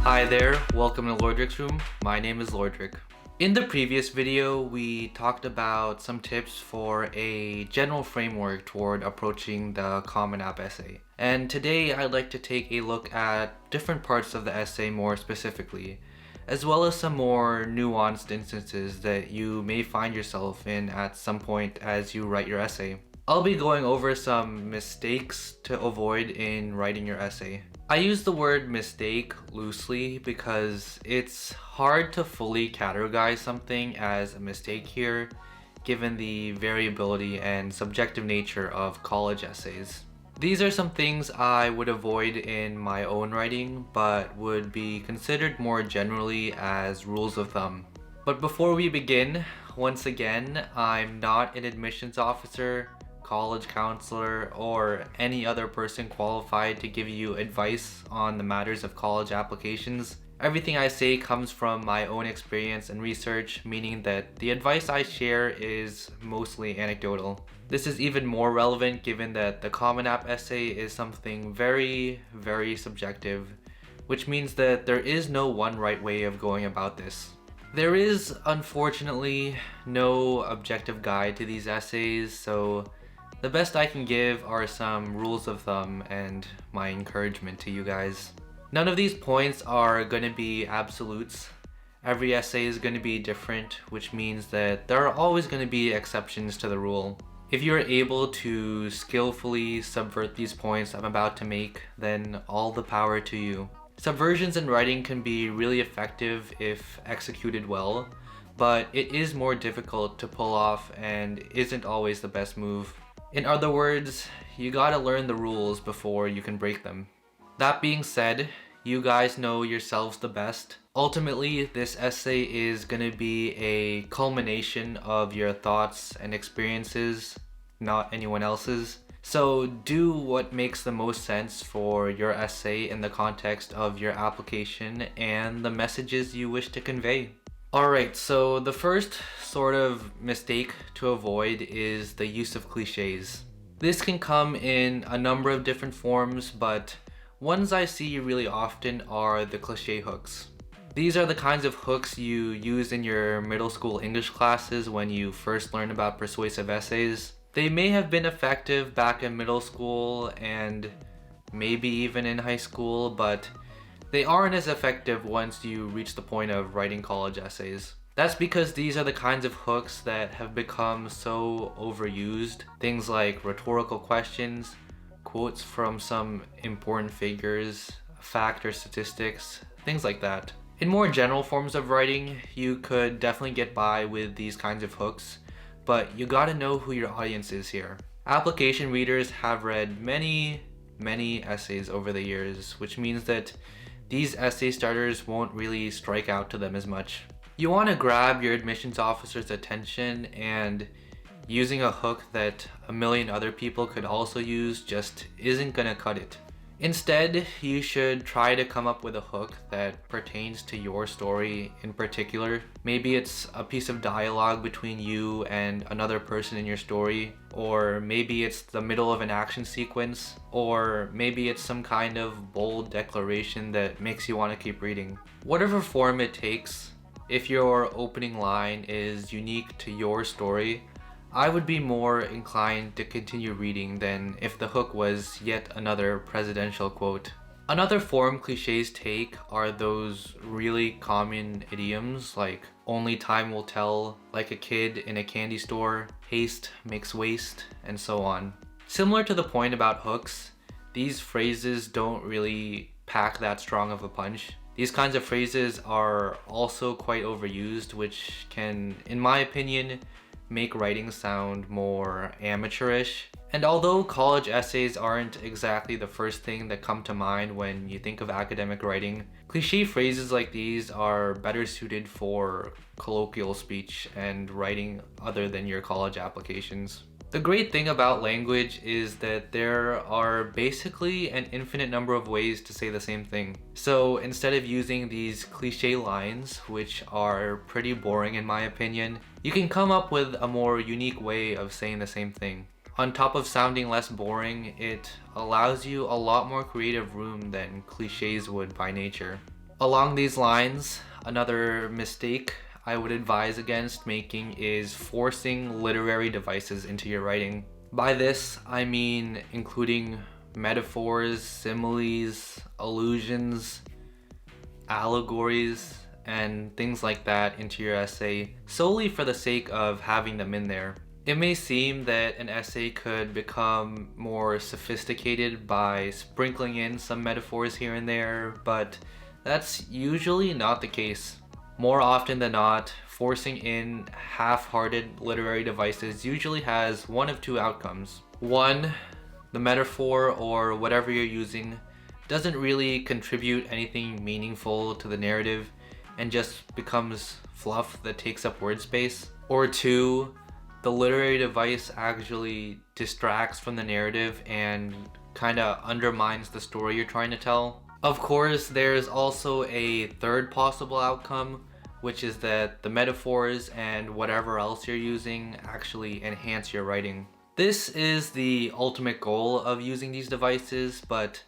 Hi there, welcome to Lour Drick's room. My name is Lour Drick. In the previous video, we talked about some tips for a general framework toward approaching the Common App essay. And today I'd like to take a look at different parts of the essay more specifically, as well as some more nuanced instances that you may find yourself in at some point as you write your essay. I'll be going over some mistakes to avoid in writing your essay. I use the word mistake loosely because it's hard to fully categorize something as a mistake here, given the variability and subjective nature of college essays. These are some things I would avoid in my own writing, but would be considered more generally as rules of thumb. But before we begin, once again, I'm not an admissions officer, college counselor, or any other person qualified to give you advice on the matters of college applications. Everything I say comes from my own experience and research, meaning that the advice I share is mostly anecdotal. This is even more relevant given that the Common App essay is something very, very subjective, which means that there is no one right way of going about this. There is, unfortunately, no objective guide to these essays, so the best I can give are some rules of thumb and my encouragement to you guys. None of these points are going to be absolutes. Every essay is going to be different, which means that there are always going to be exceptions to the rule. If you're able to skillfully subvert these points I'm about to make, then all the power to you. Subversions in writing can be really effective if executed well, but it is more difficult to pull off and isn't always the best move. In other words, you gotta learn the rules before you can break them. That being said, you guys know yourselves the best. Ultimately, this essay is gonna be a culmination of your thoughts and experiences, not anyone else's. So do what makes the most sense for your essay in the context of your application and the messages you wish to convey. Alright, so the first sort of mistake to avoid is the use of cliches. This can come in a number of different forms, but ones I see really often are the cliche hooks. These are the kinds of hooks you use in your middle school English classes when you first learn about persuasive essays. They may have been effective back in middle school and maybe even in high school, but they aren't as effective once you reach the point of writing college essays. That's because these are the kinds of hooks that have become so overused. Things like rhetorical questions, quotes from some important figures, fact or statistics, things like that. In more general forms of writing, you could definitely get by with these kinds of hooks, but you gotta know who your audience is here. Application readers have read many essays over the years, which means that these essay starters won't really strike out to them as much. You want to grab your admissions officer's attention, and using a hook that a million other people could also use just isn't gonna cut it. Instead, you should try to come up with a hook that pertains to your story in particular. Maybe it's a piece of dialogue between you and another person in your story, or maybe it's the middle of an action sequence, or maybe it's some kind of bold declaration that makes you want to keep reading. Whatever form it takes, if your opening line is unique to your story, I would be more inclined to continue reading than if the hook was yet another presidential quote. Another form cliches take are those really common idioms like only time will tell, like a kid in a candy store, haste makes waste, and so on. Similar to the point about hooks, these phrases don't really pack that strong of a punch. These kinds of phrases are also quite overused, which can, in my opinion, make writing sound more amateurish. And although college essays aren't exactly the first thing that come to mind when you think of academic writing, cliche phrases like these are better suited for colloquial speech and writing other than your college applications. The great thing about language is that there are basically an infinite number of ways to say the same thing. So instead of using these cliche lines, which are pretty boring in my opinion, you can come up with a more unique way of saying the same thing. On top of sounding less boring, it allows you a lot more creative room than cliches would by nature. Along these lines, another mistake I would advise against making is forcing literary devices into your writing. By this, I mean including metaphors, similes, allusions, allegories, and things like that into your essay solely for the sake of having them in there. It may seem that an essay could become more sophisticated by sprinkling in some metaphors here and there, but that's usually not the case. More often than not, forcing in half-hearted literary devices usually has one of two outcomes. One, the metaphor or whatever you're using doesn't really contribute anything meaningful to the narrative and just becomes fluff that takes up word space. Or two, the literary device actually distracts from the narrative and kind of undermines the story you're trying to tell. Of course, there's also a third possible outcome, which is that the metaphors and whatever else you're using actually enhance your writing. This is the ultimate goal of using these devices, but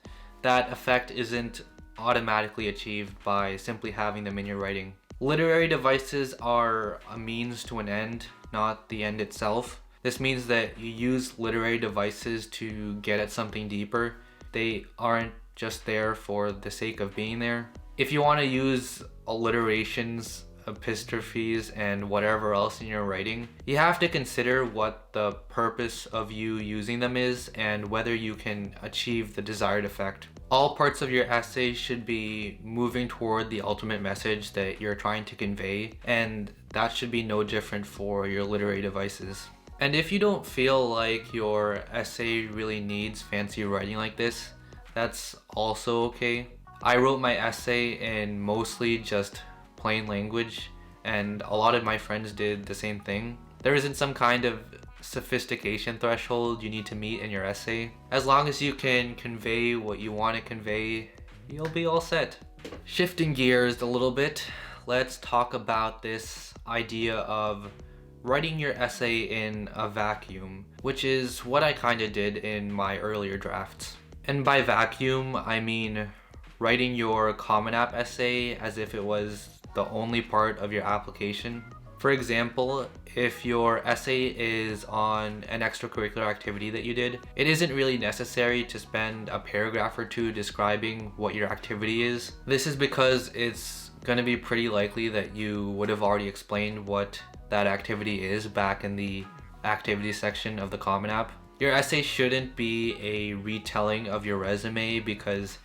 that effect isn't automatically achieved by simply having them in your writing. Literary devices are a means to an end, not the end itself. This means that you use literary devices to get at something deeper. They aren't just there for the sake of being there. If you want to use alliterations, epistrophes, and whatever else in your writing, you have to consider what the purpose of you using them is and whether you can achieve the desired effect. All parts of your essay should be moving toward the ultimate message that you're trying to convey, and that should be no different for your literary devices. And if you don't feel like your essay really needs fancy writing like this, that's also okay. I wrote my essay in mostly just plain language, and a lot of my friends did the same thing. There isn't some kind of sophistication threshold you need to meet in your essay. As long as you can convey what you want to convey, you'll be all set. Shifting gears a little bit, let's talk about this idea of writing your essay in a vacuum, which is what I kind of did in my earlier drafts. And by vacuum, I mean writing your Common App essay as if it was the only part of your application. For example, if your essay is on an extracurricular activity that you did, it isn't really necessary to spend a paragraph or two describing what your activity is. This is because it's going to be pretty likely that you would have already explained what that activity is back in the activity section of the Common App. Your essay shouldn't be a retelling of your resume because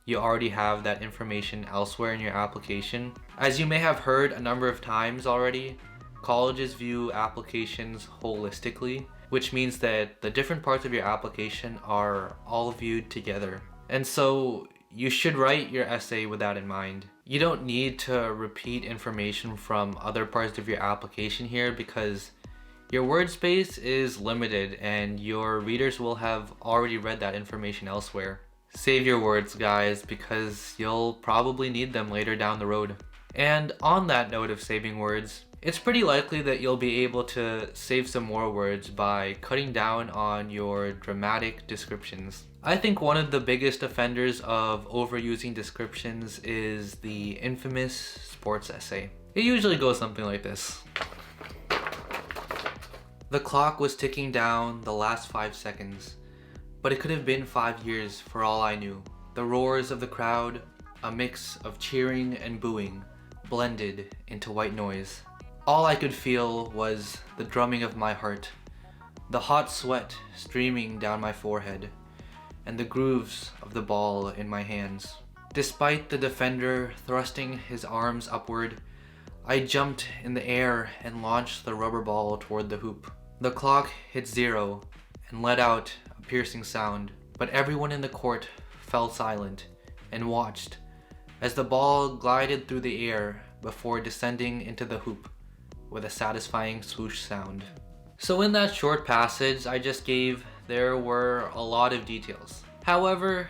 you already have that information elsewhere in your application. As you may have heard a number of times already, colleges view applications holistically, which means that the different parts of your application are all viewed together. And so you should write your essay with that in mind. You don't need to repeat information from other parts of your application here because your word space is limited and your readers will have already read that information elsewhere. Save your words, guys, because you'll probably need them later down the road. And on that note of saving words, it's pretty likely that you'll be able to save some more words by cutting down on your dramatic descriptions. I think one of the biggest offenders of overusing descriptions is the infamous sports essay. It usually goes something like this. The clock was ticking down the last 5 seconds, but it could have been 5 years for all I knew. The roars of the crowd, a mix of cheering and booing, blended into white noise. All I could feel was the drumming of my heart, the hot sweat streaming down my forehead, and the grooves of the ball in my hands. Despite the defender thrusting his arms upward, I jumped in the air and launched the rubber ball toward the hoop. The clock hit 0 and let out a piercing sound, but everyone in the court fell silent and watched as the ball glided through the air before descending into the hoop with a satisfying swoosh sound. So in that short passage I just gave, there were a lot of details. However,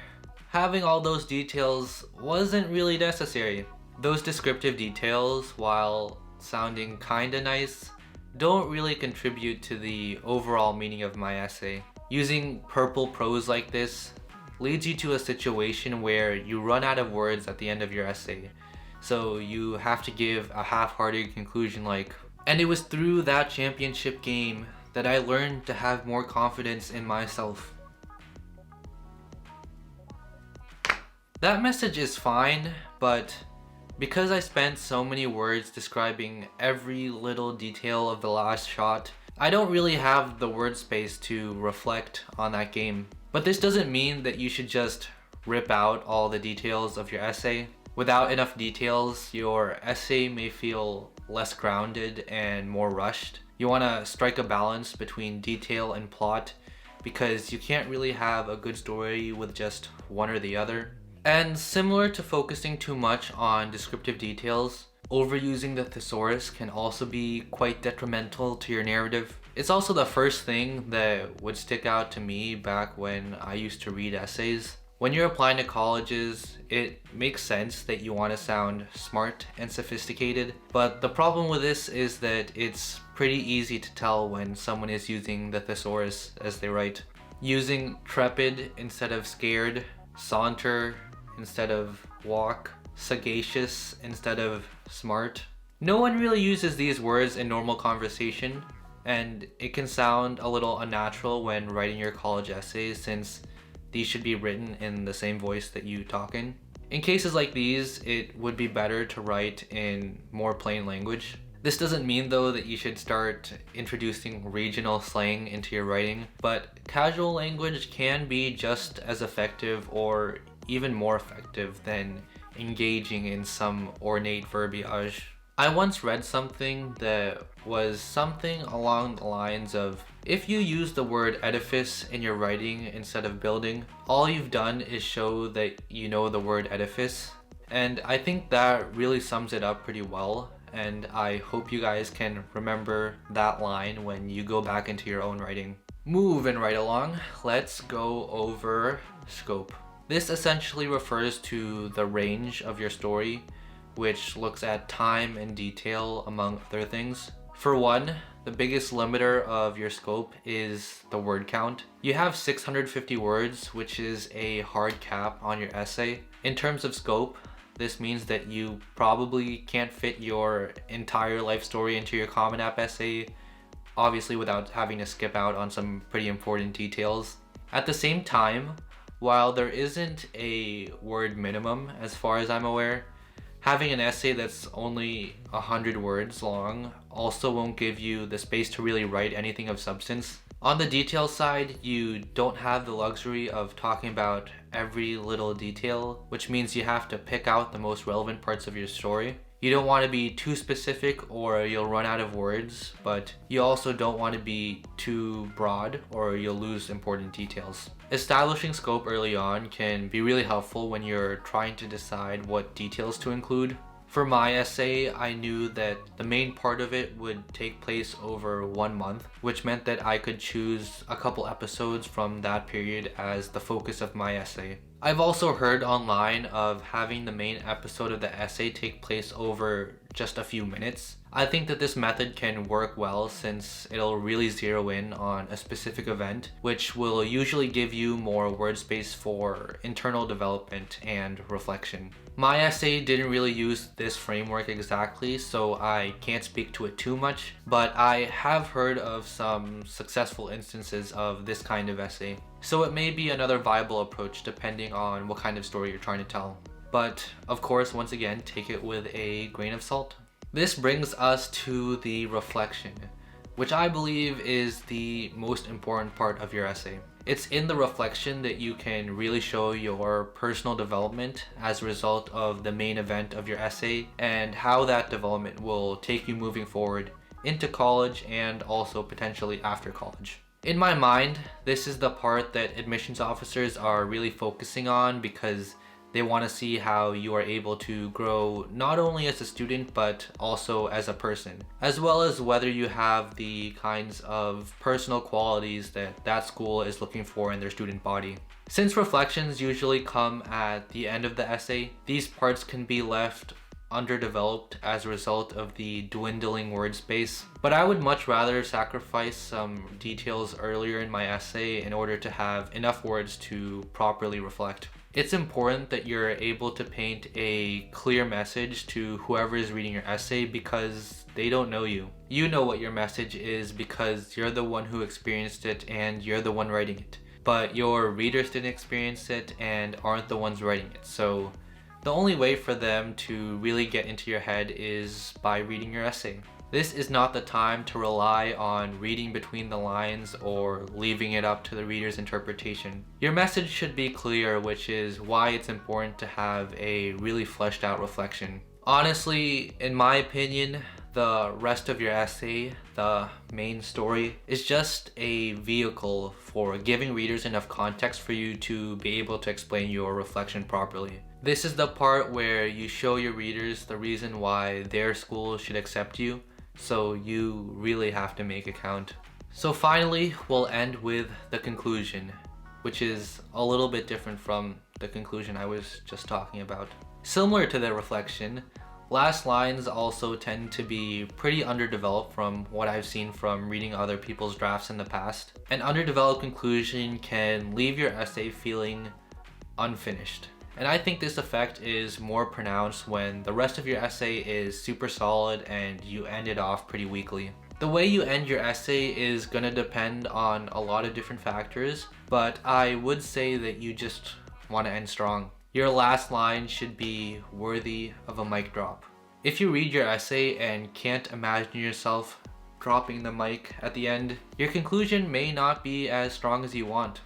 having all those details wasn't really necessary. Those descriptive details, while sounding kinda nice, don't really contribute to the overall meaning of my essay. Using purple prose like this leads you to a situation where you run out of words at the end of your essay, so you have to give a half-hearted conclusion like, "And it was through that championship game that I learned to have more confidence in myself." That message is fine, but because I spent so many words describing every little detail of the last shot, I don't really have the word space to reflect on that game. But this doesn't mean that you should just rip out all the details of your essay. Without enough details, your essay may feel less grounded and more rushed. You want to strike a balance between detail and plot because you can't really have a good story with just one or the other. And similar to focusing too much on descriptive details, overusing the thesaurus can also be quite detrimental to your narrative. It's also the first thing that would stick out to me back when I used to read essays. When you're applying to colleges, it makes sense that you want to sound smart and sophisticated, but the problem with this is that it's pretty easy to tell when someone is using the thesaurus as they write. Using trepid instead of scared, saunter instead of walk, sagacious instead of smart. No one really uses these words in normal conversation, and it can sound a little unnatural when writing your college essays since these should be written in the same voice that you talk in. In cases like these, it would be better to write in more plain language. This doesn't mean though that you should start introducing regional slang into your writing, but casual language can be just as effective or even more effective than engaging in some ornate verbiage. I once read something that was something along the lines of, if you use the word edifice in your writing instead of building, all you've done is show that you know the word edifice. And I think that really sums it up pretty well, and I hope you guys can remember that line when you go back into your own writing. Moving right along, let's go over scope. This essentially refers to the range of your story, which looks at time and detail among other things. For one, the biggest limiter of your scope is the word count. You have 650 words, which is a hard cap on your essay. In terms of scope, this means that you probably can't fit your entire life story into your Common App essay, obviously without having to skip out on some pretty important details. At the same time, while there isn't a word minimum as far as I'm aware, having an essay that's only 100 words long also won't give you the space to really write anything of substance. On the detail side, you don't have the luxury of talking about every little detail, which means you have to pick out the most relevant parts of your story. You don't want to be too specific or you'll run out of words, but you also don't want to be too broad or you'll lose important details. Establishing scope early on can be really helpful when you're trying to decide what details to include. For my essay, I knew that the main part of it would take place over 1 month, which meant that I could choose a couple episodes from that period as the focus of my essay. I've also heard online of having the main episode of the essay take place over just a few minutes. I think that this method can work well since it'll really zero in on a specific event, which will usually give you more word space for internal development and reflection. My essay didn't really use this framework exactly, so I can't speak to it too much, but I have heard of some successful instances of this kind of essay. So it may be another viable approach depending on what kind of story you're trying to tell. But of course, once again, take it with a grain of salt. This brings us to the reflection, which I believe is the most important part of your essay. It's in the reflection that you can really show your personal development as a result of the main event of your essay and how that development will take you moving forward into college and also potentially after college. In my mind, this is the part that admissions officers are really focusing on because they want to see how you are able to grow not only as a student but also as a person, as well as whether you have the kinds of personal qualities that that school is looking for in their student body. Since reflections usually come at the end of the essay, these parts can be left underdeveloped as a result of the dwindling word space, but I would much rather sacrifice some details earlier in my essay in order to have enough words to properly reflect. It's important that you're able to paint a clear message to whoever is reading your essay because they don't know you. You know what your message is because you're the one who experienced it and you're the one writing it. But your readers didn't experience it and aren't the ones writing it. So the only way for them to really get into your head is by reading your essay. This is not the time to rely on reading between the lines or leaving it up to the reader's interpretation. Your message should be clear, which is why it's important to have a really fleshed out reflection. Honestly, in my opinion, the rest of your essay, the main story, is just a vehicle for giving readers enough context for you to be able to explain your reflection properly. This is the part where you show your readers the reason why their school should accept you, so you really have to make it count. So finally, we'll end with the conclusion, which is a little bit different from the conclusion I was just talking about. Similar to the reflection, last lines also tend to be pretty underdeveloped from what I've seen from reading other people's drafts in the past. An underdeveloped conclusion can leave your essay feeling unfinished. And I think this effect is more pronounced when the rest of your essay is super solid and you end it off pretty weakly. The way you end your essay is gonna depend on a lot of different factors, but I would say that you just want to end strong. Your last line should be worthy of a mic drop. If you read your essay and can't imagine yourself dropping the mic at the end, your conclusion may not be as strong as you want.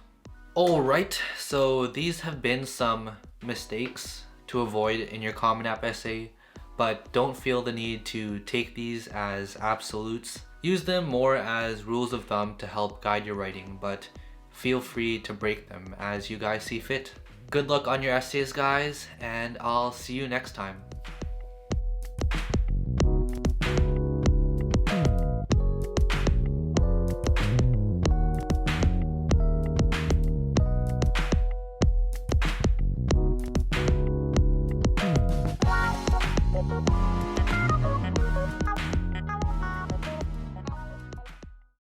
Alright, so these have been some mistakes to avoid in your Common App essay, but don't feel the need to take these as absolutes. Use them more as rules of thumb to help guide your writing, but feel free to break them as you guys see fit. Good luck on your essays, guys, and I'll see you next time.